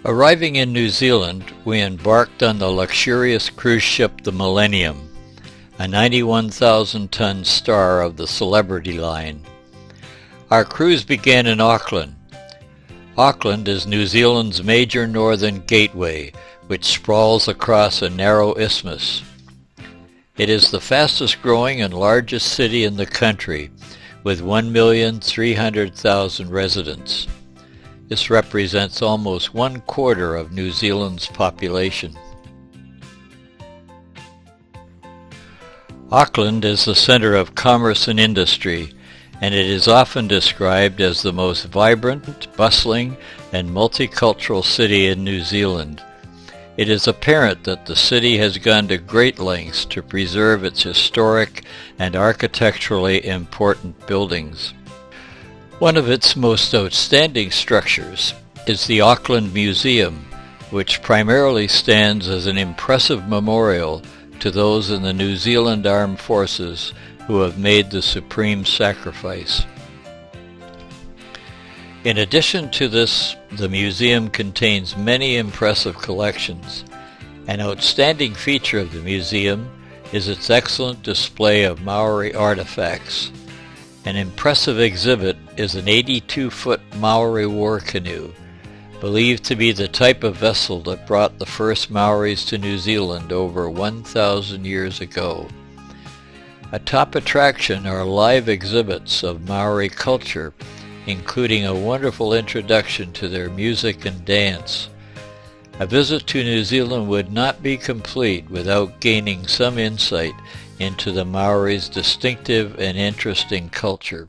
Arriving in New Zealand, we embarked on the luxurious cruise ship the Millennium, a 91,000-ton star of the Celebrity line. Our cruise began in Auckland. Auckland is New Zealand's major northern gateway, which sprawls across a narrow isthmus. It is the fastest growing and largest city in the country, with 1,300,000 residents. This represents almost 1/4 of New Zealand's population. Auckland is the center of commerce and industry, and it is often described as the most vibrant, bustling, and multicultural city in New Zealand. It is apparent that the city has gone to great lengths to preserve its historic and architecturally important buildings. One of its most outstanding structures is the Auckland Museum, which primarily stands as an impressive memorial to those in the New Zealand Armed Forces who have made the supreme sacrifice. In addition to this, the museum contains many impressive collections. An outstanding feature of the museum is its excellent display of Maori artifacts. An impressive exhibit is an 82-foot Maori war canoe, believed to be the type of vessel that brought the first Maoris to New Zealand over 1,000 years ago. A top attraction are live exhibits of Maori culture, including a wonderful introduction to their music and dance. A visit to New Zealand would not be complete without gaining some insight into the Maoris' distinctive and interesting culture.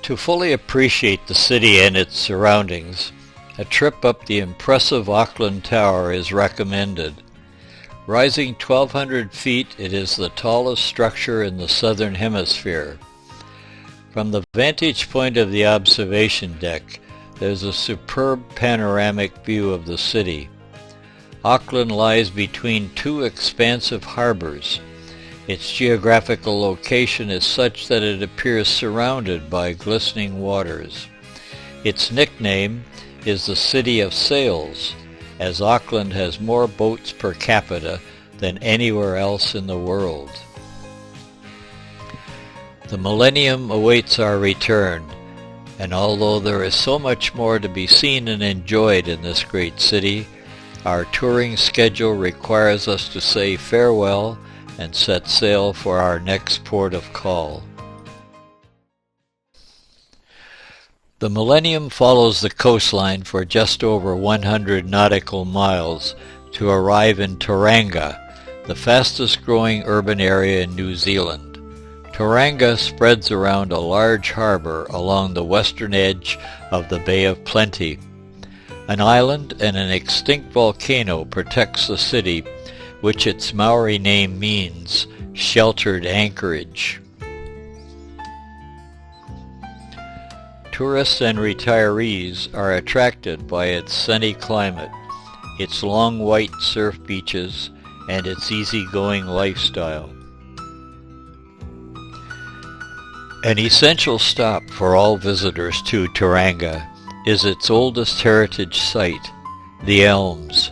To fully appreciate the city and its surroundings, a trip up the impressive Auckland Tower is recommended. Rising 1,200 feet, it is the tallest structure in the southern hemisphere. From the vantage point of the observation deck, there's a superb panoramic view of the city. Auckland lies between two expansive harbors. Its geographical location is such that it appears surrounded by glistening waters. Its nickname is the City of Sails, as Auckland has more boats per capita than anywhere else in the world. The Millennium awaits our return, and although there is so much more to be seen and enjoyed in this great city, our touring schedule requires us to say farewell and set sail for our next port of call. The Millennium follows the coastline for just over 100 nautical miles to arrive in Tauranga, the fastest growing urban area in New Zealand. Tauranga spreads around a large harbor along the western edge of the Bay of Plenty. An island and an extinct volcano protects the city, which its Maori name means, sheltered anchorage. Tourists and retirees are attracted by its sunny climate, its long white surf beaches, and its easygoing lifestyle. An essential stop for all visitors to Tauranga is its oldest heritage site, the Elms.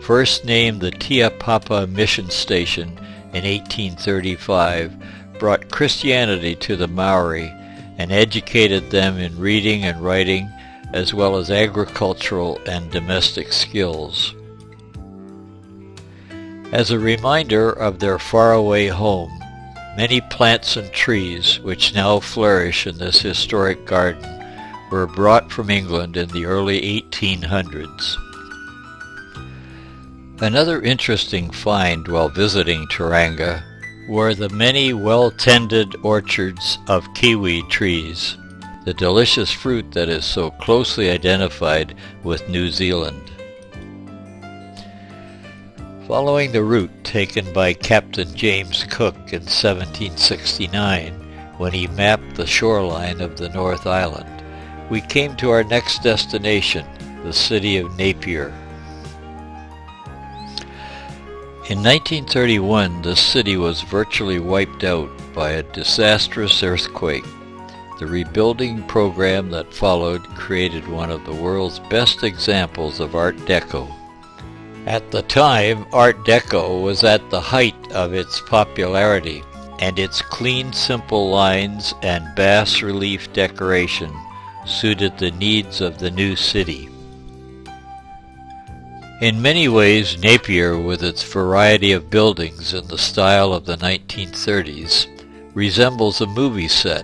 First named the Tia Papa Mission Station in 1835, brought Christianity to the Maori and educated them in reading and writing as well as agricultural and domestic skills. As a reminder of their faraway home, many plants and trees which now flourish in this historic garden were brought from England in the early 1800s. Another interesting find while visiting Tauranga were the many well-tended orchards of kiwi trees, the delicious fruit that is so closely identified with New Zealand. Following the route taken by Captain James Cook in 1769 when he mapped the shoreline of the North Island, we came to our next destination, the city of Napier. In 1931, the city was virtually wiped out by a disastrous earthquake. The rebuilding program that followed created one of the world's best examples of Art Deco. At the time, Art Deco was at the height of its popularity, and its clean, simple lines and bas-relief decoration suited the needs of the new city. In many ways, Napier, with its variety of buildings in the style of the 1930s, resembles a movie set,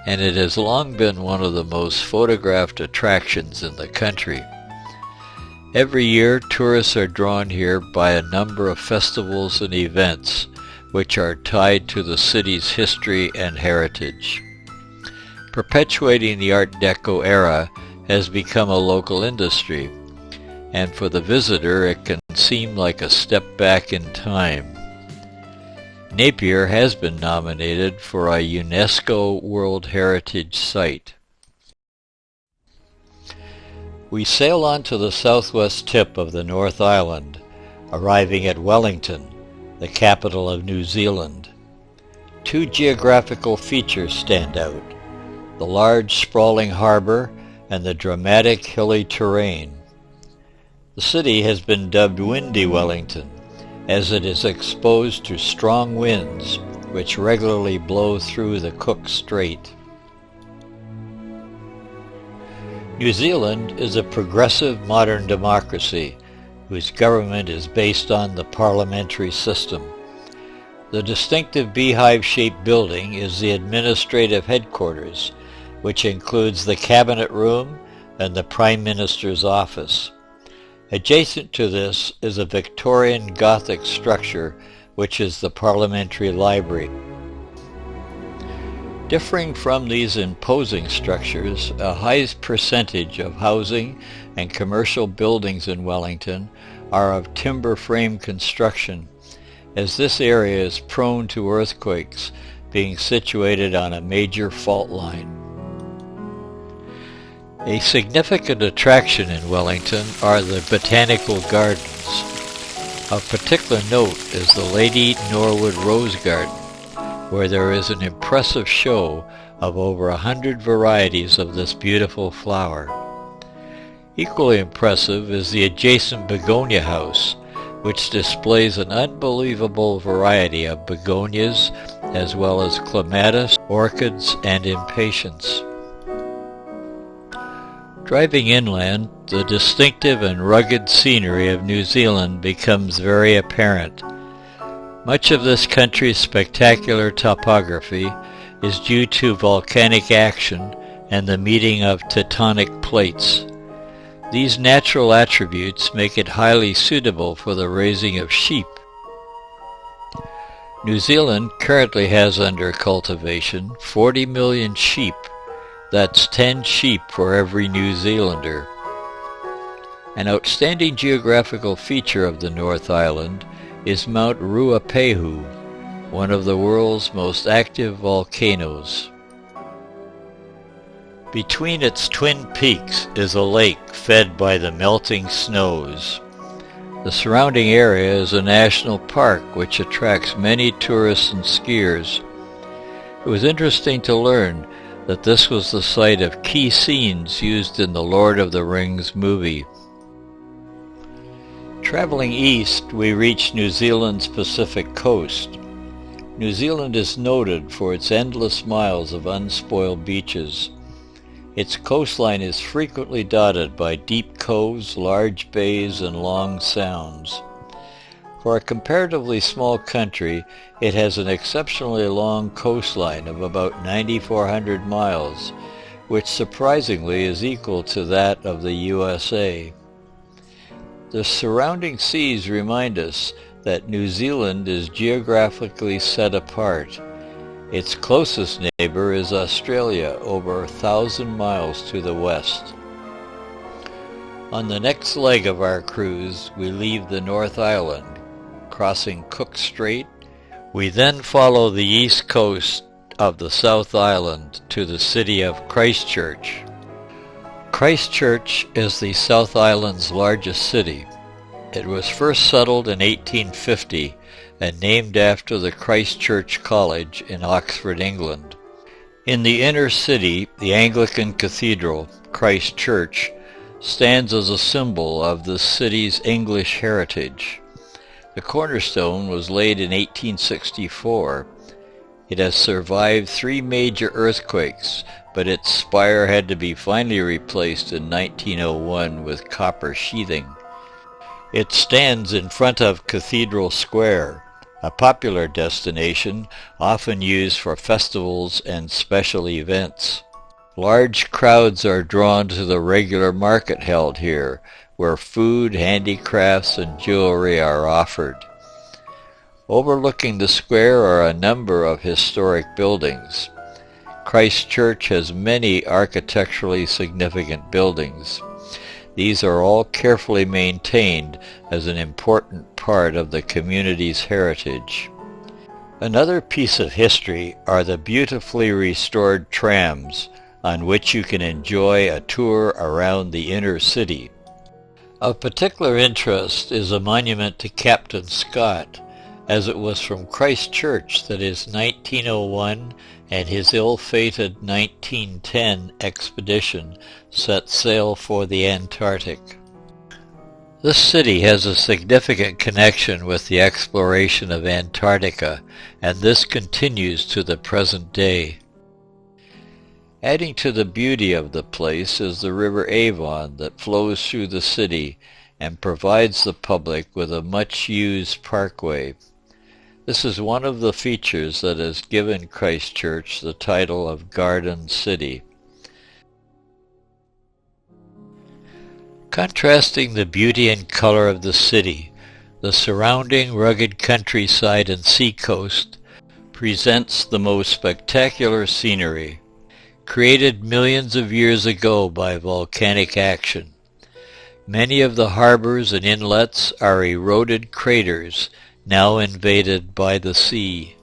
and it has long been one of the most photographed attractions in the country. Every year, tourists are drawn here by a number of festivals and events which are tied to the city's history and heritage. Perpetuating the Art Deco era has become a local industry, and for the visitor it can seem like a step back in time. Napier has been nominated for a UNESCO World Heritage Site. We sail on to the southwest tip of the North Island, arriving at Wellington, the capital of New Zealand. Two geographical features stand out: the large sprawling harbor and the dramatic hilly terrain. The city has been dubbed Windy Wellington, as it is exposed to strong winds which regularly blow through the Cook Strait. New Zealand is a progressive modern democracy whose government is based on the parliamentary system. The distinctive beehive-shaped building is the administrative headquarters, which includes the Cabinet Room and the Prime Minister's office. Adjacent to this is a Victorian Gothic structure, which is the Parliamentary Library. Differing from these imposing structures, a high percentage of housing and commercial buildings in Wellington are of timber frame construction, as this area is prone to earthquakes, being situated on a major fault line. A significant attraction in Wellington are the botanical gardens. Of particular note is the Lady Norwood Rose Garden, where there is an impressive show of over 100 varieties of this beautiful flower. Equally impressive is the adjacent begonia house, which displays an unbelievable variety of begonias as well as clematis, orchids, and impatiens. Driving inland, the distinctive and rugged scenery of New Zealand becomes very apparent. Much of this country's spectacular topography is due to volcanic action and the meeting of tectonic plates. These natural attributes make it highly suitable for the raising of sheep. New Zealand currently has under cultivation 40 million sheep. That's 10 sheep for every New Zealander. An outstanding geographical feature of the North Island is Mount Ruapehu, one of the world's most active volcanoes. Between its twin peaks is a lake fed by the melting snows. The surrounding area is a national park which attracts many tourists and skiers. It was interesting to learn that this was the site of key scenes used in the Lord of the Rings movie. Traveling east, we reach New Zealand's Pacific coast. New Zealand is noted for its endless miles of unspoiled beaches. Its coastline is frequently dotted by deep coves, large bays, and long sounds. For a comparatively small country, it has an exceptionally long coastline of about 9,400 miles, which surprisingly is equal to that of the USA. The surrounding seas remind us that New Zealand is geographically set apart. Its closest neighbor is Australia, over 1,000 miles to the west. On the next leg of our cruise, we leave the North Island, crossing Cook Strait. We then follow the east coast of the South Island to the city of Christchurch. Christchurch is the South Island's largest city. It was first settled in 1850 and named after the Christchurch College in Oxford, England. In the inner city, the Anglican Cathedral, Christ Church, stands as a symbol of the city's English heritage. The cornerstone was laid in 1864. It has survived 3 major earthquakes, but its spire had to be finally replaced in 1901 with copper sheathing. It stands in front of Cathedral Square, a popular destination often used for festivals and special events. Large crowds are drawn to the regular market held here, where food, handicrafts, and jewelry are offered. Overlooking the square are a number of historic buildings. Christ Church has many architecturally significant buildings. These are all carefully maintained as an important part of the community's heritage. Another piece of history are the beautifully restored trams on which you can enjoy a tour around the inner city. Of particular interest is a monument to Captain Scott, as it was from Christ Church that his 1901 and his ill-fated 1910 expedition set sail for the Antarctic. This city has a significant connection with the exploration of Antarctica, and this continues to the present day. Adding to the beauty of the place is the River Avon that flows through the city and provides the public with a much-used parkway. This is one of the features that has given Christchurch the title of Garden City. Contrasting the beauty and color of the city, the surrounding rugged countryside and seacoast presents the most spectacular scenery, created millions of years ago by volcanic action. Many of the harbors and inlets are eroded craters now invaded by the sea.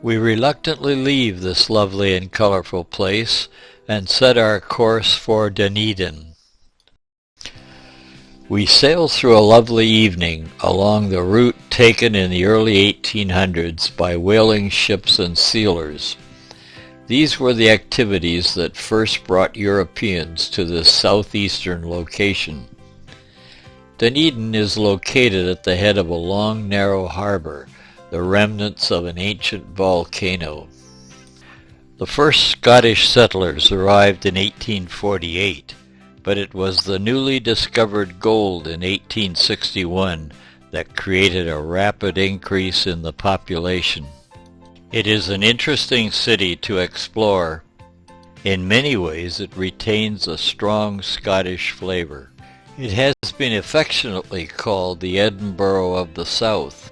We reluctantly leave this lovely and colorful place and set our course for Dunedin. We sail through a lovely evening along the route taken in the early 1800s by whaling ships and sealers. These were the activities that first brought Europeans to this southeastern location. Dunedin is located at the head of a long, narrow harbor, the remnants of an ancient volcano. The first Scottish settlers arrived in 1848, but it was the newly discovered gold in 1861 that created a rapid increase in the population. It is an interesting city to explore. In many ways, it retains a strong Scottish flavor. It has been affectionately called the Edinburgh of the South.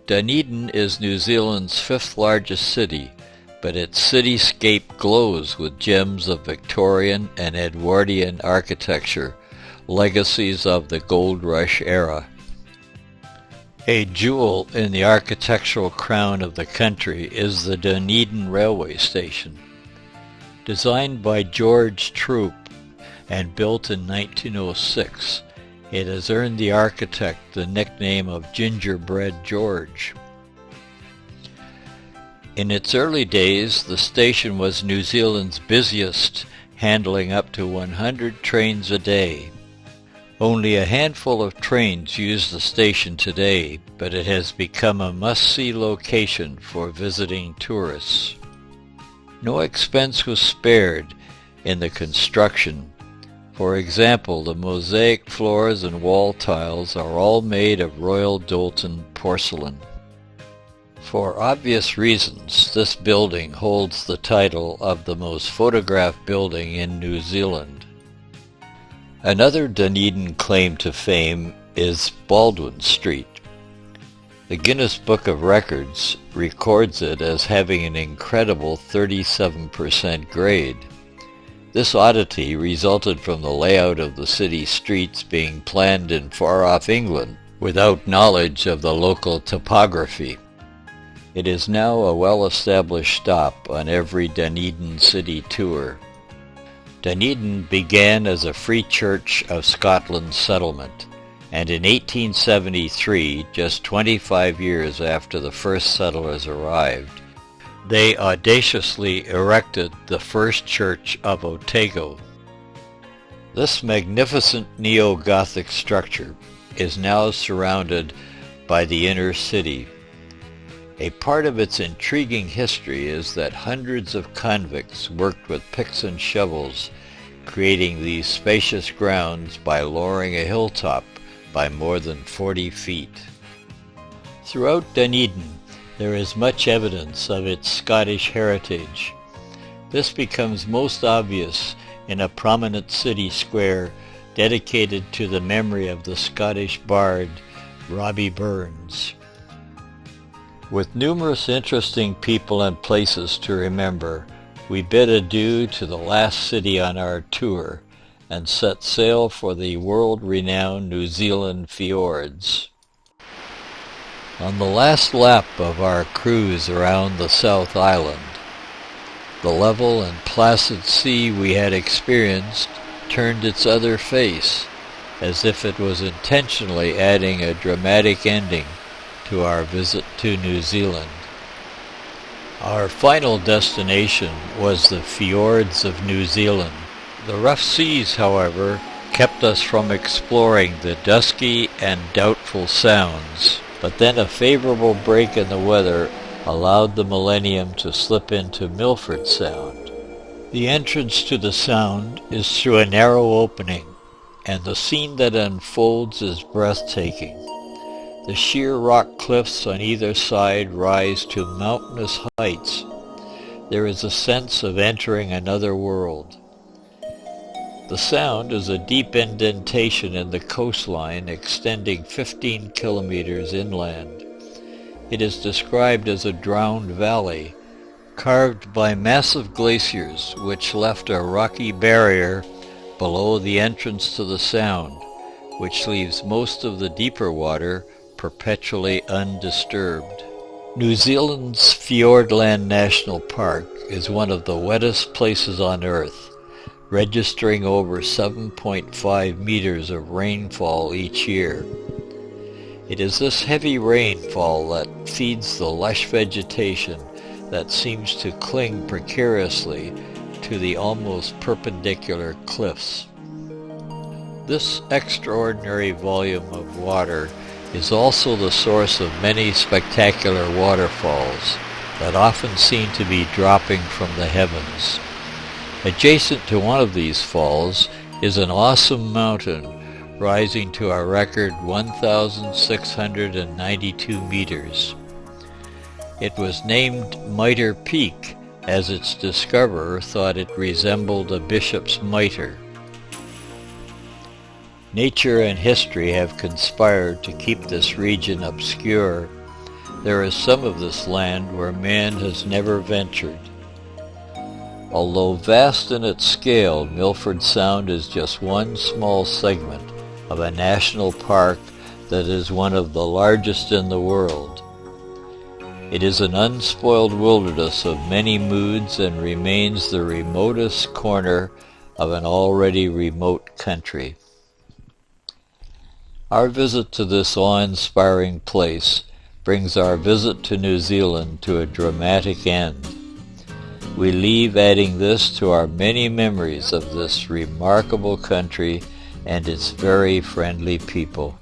Dunedin is New Zealand's 5th largest city, but its cityscape glows with gems of Victorian and Edwardian architecture, legacies of the Gold Rush era. A jewel in the architectural crown of the country is the Dunedin Railway Station. Designed by George Troup and built in 1906, it has earned the architect the nickname of Gingerbread George. In its early days, the station was New Zealand's busiest, handling up to 100 trains a day. Only a handful of trains use the station today, but it has become a must-see location for visiting tourists. No expense was spared in the construction. For example, the mosaic floors and wall tiles are all made of Royal Doulton porcelain. For obvious reasons, this building holds the title of the most photographed building in New Zealand. Another Dunedin claim to fame is Baldwin Street. The Guinness Book of Records records it as having an incredible 37% grade. This oddity resulted from the layout of the city streets being planned in far-off England without knowledge of the local topography. It is now a well-established stop on every Dunedin city tour. Dunedin began as a Free Church of Scotland settlement, and in 1873, just 25 years after the first settlers arrived, they audaciously erected the first church of Otago. This magnificent neo-Gothic structure is now surrounded by the inner city. A part of its intriguing history is that hundreds of convicts worked with picks and shovels, creating these spacious grounds by lowering a hilltop by more than 40 feet. Throughout Dunedin, there is much evidence of its Scottish heritage. This becomes most obvious in a prominent city square dedicated to the memory of the Scottish bard Robbie Burns. With numerous interesting people and places to remember, we bid adieu to the last city on our tour and set sail for the world-renowned New Zealand fjords. On the last lap of our cruise around the South Island, the level and placid sea we had experienced turned its other face, as if it was intentionally adding a dramatic ending to our visit to New Zealand. Our final destination was the fjords of New Zealand. The rough seas, however, kept us from exploring the dusky and doubtful sounds, but then a favorable break in the weather allowed the Millennium to slip into Milford Sound. The entrance to the Sound is through a narrow opening, and the scene that unfolds is breathtaking. The sheer rock cliffs on either side rise to mountainous heights. There is a sense of entering another world. The Sound is a deep indentation in the coastline extending 15 kilometers inland. It is described as a drowned valley, carved by massive glaciers which left a rocky barrier below the entrance to the Sound, which leaves most of the deeper water perpetually undisturbed. New Zealand's Fiordland National Park is one of the wettest places on Earth, registering over 7.5 meters of rainfall each year. It is this heavy rainfall that feeds the lush vegetation that seems to cling precariously to the almost perpendicular cliffs. This extraordinary volume of water is also the source of many spectacular waterfalls that often seem to be dropping from the heavens. Adjacent to one of these falls is an awesome mountain rising to a record 1,692 meters. It was named Mitre Peak as its discoverer thought it resembled a bishop's mitre. Nature and history have conspired to keep this region obscure. There is some of this land where man has never ventured. Although vast in its scale, Milford Sound is just one small segment of a national park that is one of the largest in the world. It is an unspoiled wilderness of many moods and remains the remotest corner of an already remote country. Our visit to this awe-inspiring place brings our visit to New Zealand to a dramatic end. We leave adding this to our many memories of this remarkable country and its very friendly people.